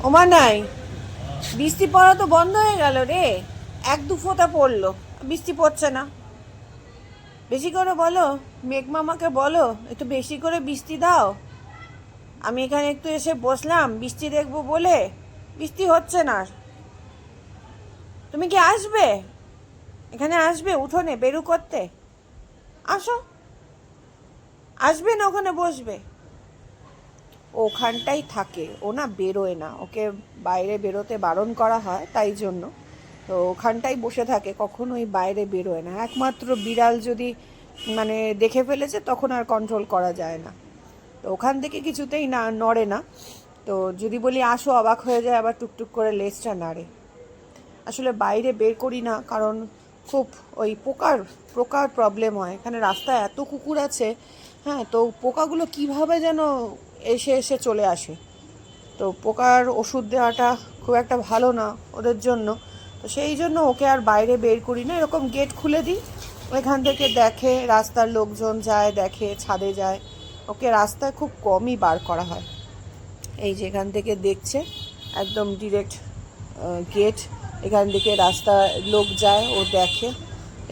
ওমা নাই, বৃষ্টি পড়া তো বন্ধ হয়ে গেল রে। এক দু ফোঁটা পড়লো, বৃষ্টি পড়ছে না। বেশি করে বলো, মেঘ মামাকে বলো একটু বেশি করে বৃষ্টি দাও। আমি এখানে একটু এসে বসলাম বৃষ্টি দেখবো বলে, বৃষ্টি হচ্ছে না। তুমি কি আসবে? এখানে আসবে উঠোনে বেরু করতে? আসো, আসবে না ওখানে বসবে? ওখানটাই থাকে, ও না বেরোয় না, ওকে বাইরে বেরোতে বারণ করা হয় তাই জন্য। তো ওখানটাই বসে থাকে, কখনোই বাইরে বেরোয় না। একমাত্র বিড়াল যদি মানে দেখে ফেলেছে তখন আর কন্ট্রোল করা যায় না। তো ওখান থেকে কিছুতেই না নড়ে না। তো যদি বলি আসো, অবাক হয়ে যায়, আবার টুকটুক করে লেজটা নাড়ে। আসলে বাইরে বের করি না, কারণ খুব ওই পোকার প্রবলেম হয়। এখানে রাস্তায় এত কুকুর আছে, হ্যাঁ, তো পোকাগুলো কিভাবে যেন এসে এসে চলে আসে। তো পোকার ওষুধ দেওয়াটা খুব একটা ভালো না ওদের জন্য। তো সেই জন্য ওকে আর বাইরে বের করি না, এরকম গেট খুলে দিই। ওইখান থেকে দেখে, রাস্তার লোকজন যায় দেখে, ছাদে যায়। ওকে রাস্তায় খুব কমই বার করা হয়। এই যে এখান থেকে দেখছে, একদম ডিরেক্ট গেট, এখান থেকে রাস্তা লোক যায়, ও দেখে।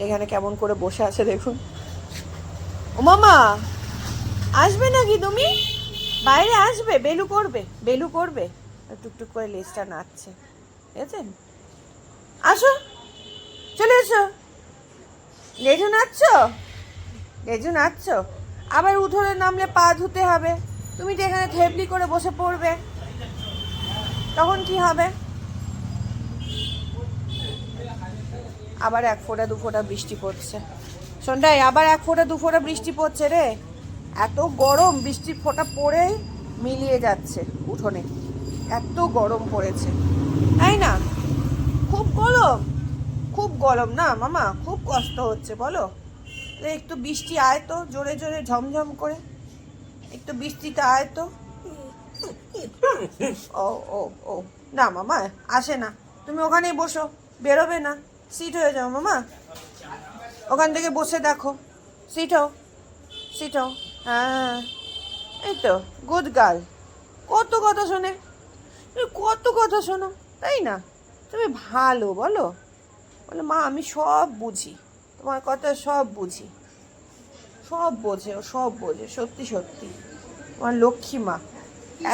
এখানে কেমন করে বসে আছে দেখুন। ও মামা, আসবে নাকি তুমি? বাইরে আসবে, বেলু করবে, বেলু করবে। টুকটুক করে লেজটা নাচছে, বুঝেছেন? আসো, চলে এসো। লেজু নাচছো, লেজু নাচছো। আবার উঠোনে নামলে পা ধুতে হবে। তুমি তো এখানে থেবলি করে বসে পড়বে, তখন কি হবে? আবার এক ফোঁটা দু ফোঁটা বৃষ্টি পড়ছে। সন্ধ্যায় আবার এক ফোঁটা দু ফোঁটা বৃষ্টি পড়ছে রে। এত গরম, বৃষ্টির ফোঁটা পড়েই মিলিয়ে যাচ্ছে উঠোনে। এত গরম পড়েছে, তাই না? খুব গরম, খুব গরম না মামা? খুব কষ্ট হচ্ছে বলো। একটু বৃষ্টি আয় তো, জোরে জোরে ঝমঝম করে একটু বৃষ্টিটা আয় তো। ও ও ও, না মামা আসে না। তুমি ওখানেই বসো, বেরোবে না। সিট হয়ে যাও মামা, ওখান থেকে বসে দেখো। সিট হও, সিট হও। হ্যাঁ, এই তো গুড গার্ল। কত কথা শোনে, কত কথা শোনো, তাই না? তুমি ভালো বলো, বলো মা আমি সব বুঝি, তোমার কথা সব বুঝি। সব বোঝে, ও সব বোঝে, সত্যি সত্যি। তোমার লক্ষ্মী মা,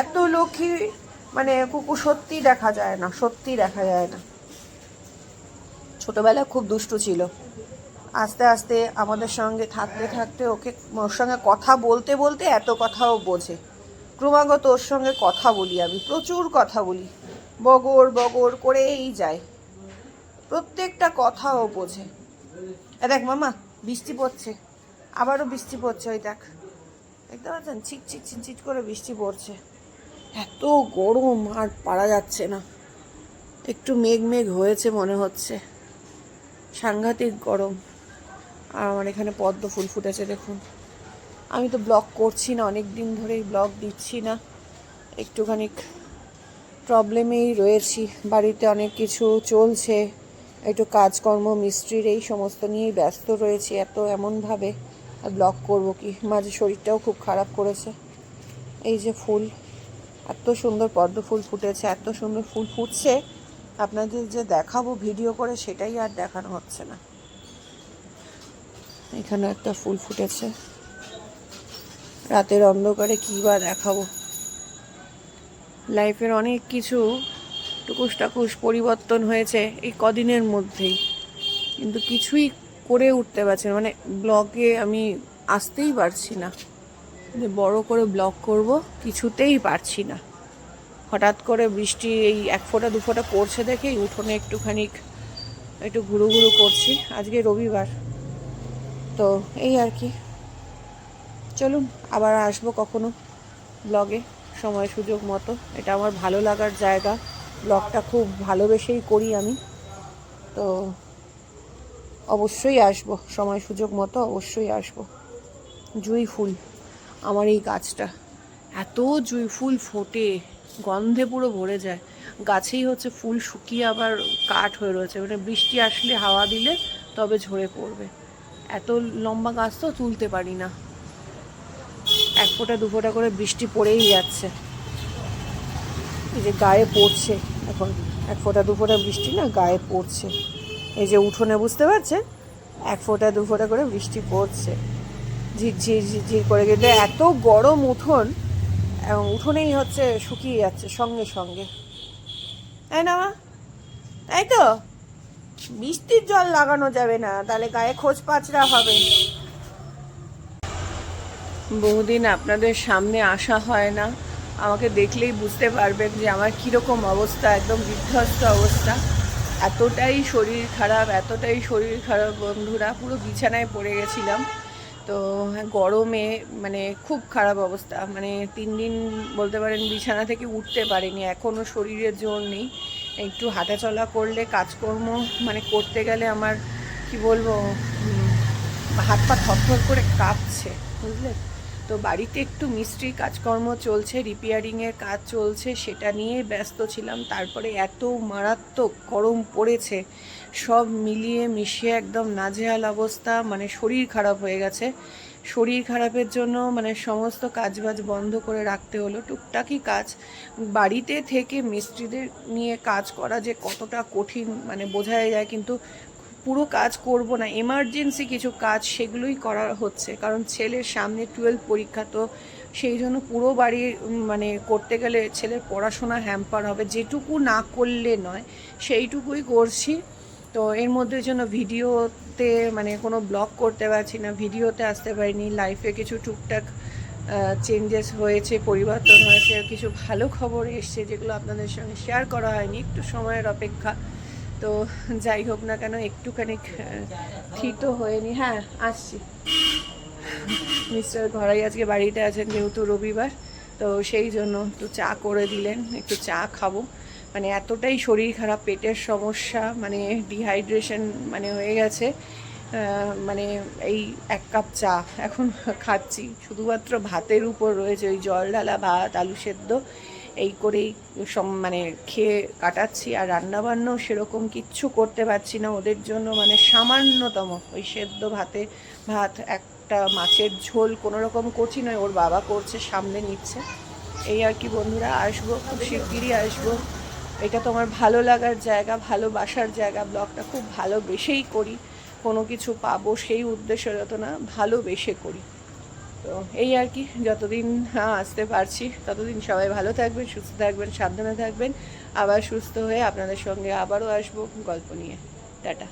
এত লক্ষ্মী মানে কুকুর সত্যি দেখা যায় না, সত্যি দেখা যায় না। ছোটবেলায় খুব দুষ্টু ছিল, আস্তে আস্তে আমাদের সঙ্গে থাকতে থাকতে ওকে, ওর সঙ্গে কথা বলতে বলতে এত কথাও বোঝে। ক্রমাগত ওর সঙ্গে কথা বলি, আমি প্রচুর কথা বলি, বগর বগর করেই যায়, প্রত্যেকটা কথাও বোঝে। দেখ মামা, বৃষ্টি পড়ছে, আবারও বৃষ্টি পড়ছে, ওই দেখ, দেখতে পাচ্ছেন ছিটছিট ছিটছিট করে বৃষ্টি পড়ছে। এত গরম আর পারা যাচ্ছে না। একটু মেঘ মেঘ হয়েছে মনে হচ্ছে, সাংঘাতিক গরম। আর আমার এখানে পদ্ম ফুল ফুটেছে দেখুন। আমি তো ব্লগ করছি না, অনেক দিন ধরেই ব্লগ দিচ্ছি না, একটুখানি প্রবলেমেই রয়েছি। বাড়িতে অনেক কিছু চলছে, একটু কাজকর্ম মিস্ত্রির এই সমস্ত নিয়েই ব্যস্ত রয়েছি এমনভাবে। আর ব্লগ করবো কি, মাঝে শরীরটাও খুব খারাপ করেছে। এই যে ফুল, এত সুন্দর পদ্ম ফুল ফুটেছে, এত সুন্দর ফুল ফুটছে, আপনাদের যে দেখাবো ভিডিও করে সেটাই আর দেখানো হচ্ছে না। এখানে একটা ফুল ফুটেছে, রাতের অন্ধকারে কী বা দেখাবো। লাইফের অনেক কিছু টুকুস টাকুস পরিবর্তন হয়েছে এই কদিনের মধ্যেই, কিন্তু কিছুই করে উঠতে পারছি না। মানে ব্লগে আমি আসতেই পারছি না, যে বড় করে ব্লগ করব কিছুতেই পারছি না। হঠাৎ করে বৃষ্টি এই এক ফোঁটা দু ফোঁটা পড়ছে দেখেই উঠোনে একটু ঘুরু ঘুরু করছি। আজকে রবিবার, তো এই আর কি। চলুন আবার আসবো কখনো ব্লগে, সময় সুযোগ মতো। এটা আমার ভালো লাগার জায়গা, ব্লগটা খুব ভালোবেসেই করি আমি। তো অবশ্যই আসবো, সময় সুযোগ মতো অবশ্যই আসবো। জুঁই ফুল, আমার এই গাছটা এত জুঁই ফুল ফোটে, গন্ধে পুরো ভরে যায়। গাছেই হচ্ছে ফুল শুকিয়ে আবার কাঠ হয়ে রয়েছে, মানে বৃষ্টি আসলে হাওয়া দিলে তবে ঝরে পড়বে। এত লম্বা গাছ তো তুলতে পারি না, এক ফোঁটা দু ফোঁটা করে বৃষ্টি পড়েই যাচ্ছে। এই যে গায়ে পড়ছে এখন, 1 ফোঁটা 2 ফোঁটা বৃষ্টি না গায়ে পড়ছে। এই যে উঠোনে বুঝতে পারছেন 1 ফোঁটা 2 ফোঁটা করে বৃষ্টি পড়ছে, ঝিরঝির ঝিরঝির করে। কিন্তু এত গরম উঠোন, উঠোনেই হচ্ছে শুকিয়ে যাচ্ছে সঙ্গে সঙ্গে, তাই না মা? তাই তো, বৃষ্টির জল লাগানো যাবে না, তাহলে গায়ে খোঁজ পাচড়া হবে। বহুদিন আপনাদের সামনে আসা হয় না, আমাকে দেখলেই বুঝতে পারবেন যে আমার কীরকম অবস্থা, একদম বিধ্বস্ত অবস্থা। এতটাই শরীর খারাপ বন্ধুরা, পুরো বিছানায় পড়ে গেছিলাম। তো গরমে মানে খুব খারাপ অবস্থা, মানে 3 দিন বলতে পারেন বিছানা থেকে উঠতে পারিনি। এখনও শরীরের জোর নেই, একটু হাঁটাচলা করলে কাজকর্ম মানে করতে গেলে আমার কি বলবো, হাত পা থরথর করে কাঁপছে, বুঝলেন? তো বাড়িতে একটু মিস্ত্রির কাজকর্ম চলছে, রিপেয়ারিংয়ের কাজ চলছে, সেটা নিয়ে ব্যস্ত ছিলাম। তারপরে এত মারাত্মক গরম পড়েছে, সব মিলিয়ে মিশিয়ে একদম নাজেহাল অবস্থা, মানে শরীর খারাপ হয়ে গেছে। শরীর খারাপের জন্য মানে সমস্ত কাজবাজ বন্ধ করে রাখতে হলো। টুকটাকি কাজ বাড়িতে থেকে মিস্ত্রিদের নিয়ে কাজ করা যে কতটা কঠিন মানে বোঝাই যায়, কিন্তু পুরো কাজ করব না, এমার্জেন্সি কিছু কাজ সেগুলোই করা হচ্ছে। কারণ ছেলের সামনে 12 পরীক্ষা, তো সেই জন্য পুরো বাড়ির মানে করতে গেলে ছেলের পড়াশোনা হ্যাম্পার হবে, যেটুকু না করলে নয় সেইটুকুই করছি। তো এর মধ্যে জন্য ভিডিওতে মানে কোনো ব্লগ করতে পারছি না, ভিডিওতে আসতে পারিনি। লাইফে কিছু টুকটাক চেঞ্জেস হয়েছে, পরিবর্তন হয়েছে, কিছু ভালো খবর এসছে যেগুলো আপনাদের সঙ্গে শেয়ার করা হয়নি, একটু সময়ের অপেক্ষা। তো যাই হোক না কেন, একটুখানি ঠিক তো হয়নি। হ্যাঁ আসছি, মিস্টার ঘরাই আজকে বাড়িতে আছেন যেহেতু রবিবার, তো সেই জন্য তো চা করে দিলেন, একটু চা খাবো। মানে এতটাই শরীর খারাপ, পেটের সমস্যা, মানে ডিহাইড্রেশন মানে হয়ে গেছে। মানে এই 1 কাপ চা এখন খাচ্ছি, শুধুমাত্র ভাতের উপর রয়েছে, ওই জল ঢালা ভাত, আলু সেদ্ধ, এই করেই মানে খেয়ে কাটাচ্ছি। আর রান্নাবান্নাও সেরকম কিচ্ছু করতে পারছি না ওদের জন্য, মানে সামান্যতম ওই সেদ্ধ ভাত, একটা মাছের ঝোল কোনো রকম করছি, নয় ওর বাবা করছে, সামনে নিচ্ছে। এই আর কি বন্ধুরা, আসবো খুব শিগগিরই আসবো। এটা তো আমার ভালো লাগার জায়গা, ভালোবাসার জায়গা, ব্লগটা খুব ভালোবেসেই করি, কোনো কিছু পাবো সেই উদ্দেশ্য যত না, ভালোবেসে করি। তো এই আর কি, যতদিন আসতে পারছি ততদিন সবাই ভালো থাকবেন, সুস্থ থাকবেন, সাবধানে থাকবেন। আবার সুস্থ হয়ে আপনাদের সঙ্গে আবারও আসবো গল্প নিয়ে। টাটা।